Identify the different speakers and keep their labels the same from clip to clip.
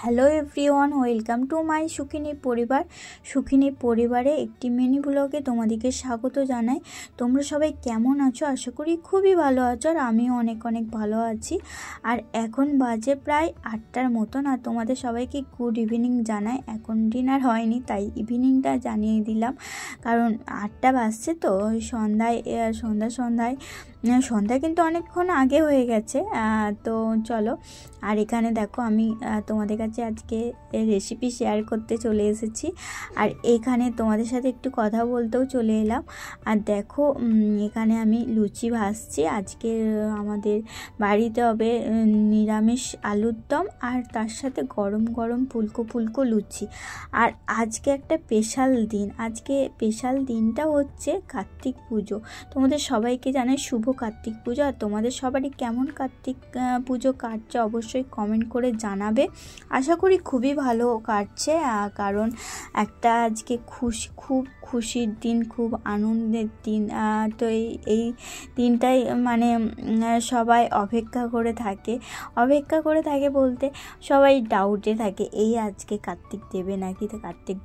Speaker 1: Hello everyone, welcome to my Sukhini Paribar. সুখিনী পরিবারে একটি মিনি ব্লগে তোমাদেরকে স্বাগত জানাই। তোমরা সবাই কেমন আছো? আশা করি খুবই ভালো আছো, আর আমিও অনেক অনেক ভালো আছি। আর এখন বাজে প্রায় 8টার মতন, আর তোমাদের সবাইকে গুড ইভিনিং জানাই। এখন ডিনার হয়নি, তাই ইভিনিংটা জানিয়ে দিলাম, কারণ 8টা বাজছে তো। সন্ধ্যা কিন্তু অনেকক্ষণ আগে হয়ে গেছে। তো চলো, আর এখানে দেখো আমি তোমাদের কাছে আজকে রেসিপি শেয়ার করতে চলে এসেছি, আর এখানে তোমাদের সাথে একটু কথা বলতেও চলে এলাম। আর দেখো, এখানে আমি লুচি ভাজছি। আজকে আমাদের বাড়িতে হবে নিরামিষ আলুর দম, আর তার সাথে গরম গরম ফুলকো ফুলকো লুচি। আর আজকে একটা স্পেশাল দিন। আজকে স্পেশাল দিনটা হচ্ছে কার্তিক পুজো। তোমাদের সবাইকে জানাই শুভ কার্তিক পুজো। আর তোমাদের সবারই কেমন কার্তিক পুজো কাটছে অবশ্যই কমেন্ট করে জানাবে। আশা করি খুবই ভালো কাটছে, কারণ একটা আজকে খুব খুশির দিন, খুব আনন্দের দিন। তো এই দিনটাই মানে সবাই অপেক্ষা করে থাকে বলতে সবাই ডাউটে থাকে, এই আজকে কার্তিক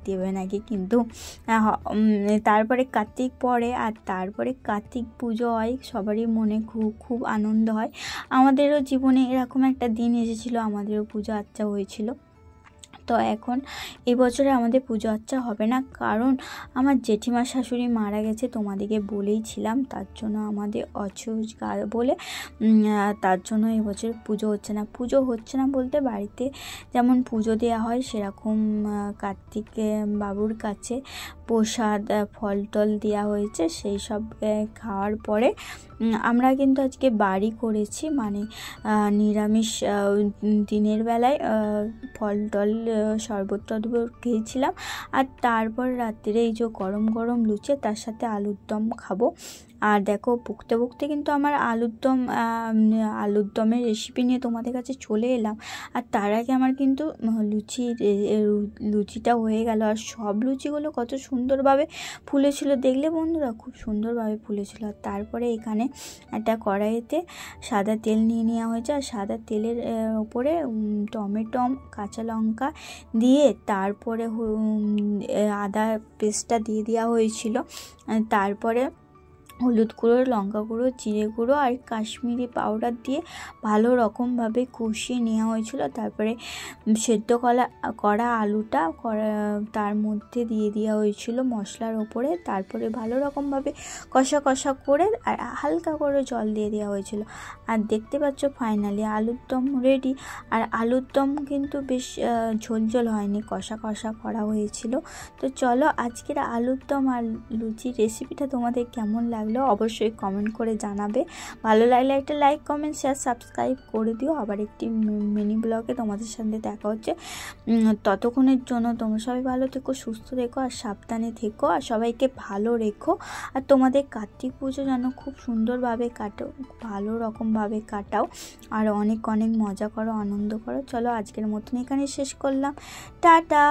Speaker 1: দেবে নাকি, কিন্তু তারপরে কার্তিক পড়ে, আর তারপরে কার্তিক পুজো হয়। সবারই মনে খুব আনন্দ হয়। আমাদেরও জীবনে এরকম একটা দিন এসেছিলো, আমাদেরও পুজো আচ্চা হয়েছিল। তো এখন এবছরে আমাদের পুজো আচ্চা হবে না, কারণ আমার জেঠিমার শাশুড়ি মারা গেছে, তোমাদেরকে বলেইছিলাম। তার জন্য আমাদের বলে তার জন্য এবছর পুজো হচ্ছে না বলতে, বাড়িতে যেমন পুজো দেওয়া হয় সেরকম কার্তিক বাবুর কাছে প্রসাদ ফল টল দেওয়া হয়েছে। সেই সব খাওয়ার পরে আমরা কিন্তু আজকে বাড়ি করেছি, মানে নিরামিষ দিনের বেলায় ফল টল শরবত টরবত খেয়েছিলাম। আর তারপর রাত্রে এই যে গরম গরম লুচি, তার সাথে আলুর দম খাবো। আর দেখো, বকতে কিন্তু আমার আলুর দমের রেসিপি নিয়ে তোমাদের কাছে চলে এলাম। আর তার আগে আমার কিন্তু লুচিটা হয়ে গেল। আর সব লুচিগুলো কত সুন্দরভাবে ফুলেছিল, দেখলে বন্ধুরা, খুব সুন্দরভাবে ফুলেছিল। আর তারপরে এখানে একটা কড়াইতে সাদা তেল নিয়ে নেওয়া হয়েছে, আর সাদা তেলের ওপরে টমেটো কাঁচা লঙ্কা দিয়ে তারপরে আদা পেস্টটা দিয়ে দেওয়া হয়েছিল। তারপরে হলুদ গুঁড়ো, লঙ্কা গুঁড়ো, জিরে গুঁড়ো আর কাশ্মীরি পাউডার দিয়ে ভালো রকমভাবে কষিয়ে নেওয়া হয়েছিল। তারপরে সেদ্ধ করা আলুটা তার মধ্যে দিয়ে দেওয়া হয়েছিল মশলার ওপরে। তারপরে ভালো রকমভাবে কষা করে আর হালকা করে জল দিয়ে দেওয়া হয়েছিল। আর দেখতে পাচ্ছ ফাইনালি আলুর দম রেডি। আর আলুর দম কিন্তু বেশ ঝোল হয়নি, কষা করা হয়েছিল। তো চলো, আজকের আলুর দম আর লুচির রেসিপিটা তোমাদের কেমন লাগলো অবশ্যই কমেন্ট করে জানাবে। ভালো লাগলে একটা লাইক, কমেন্ট, শেয়ার, সাবস্ক্রাইব করে দিও। আবার একটি মিনি ব্লগে তোমাদের সাথে দেখা হচ্ছে। ততক্ষণের জন্য তোমরা সবাই ভালো থেকো, সুস্থ থেকো, আর সাবধানে থেকো, আর সবাইকে ভালো রেখো। আর তোমাদের কার্তিক পুজো যেন খুব সুন্দরভাবে ভালো রকমভাবে কাটাও, আর অনেক অনেক মজা করো, আনন্দ করো। চলো, আজকের মতন এখানে শেষ করলাম। টাটা।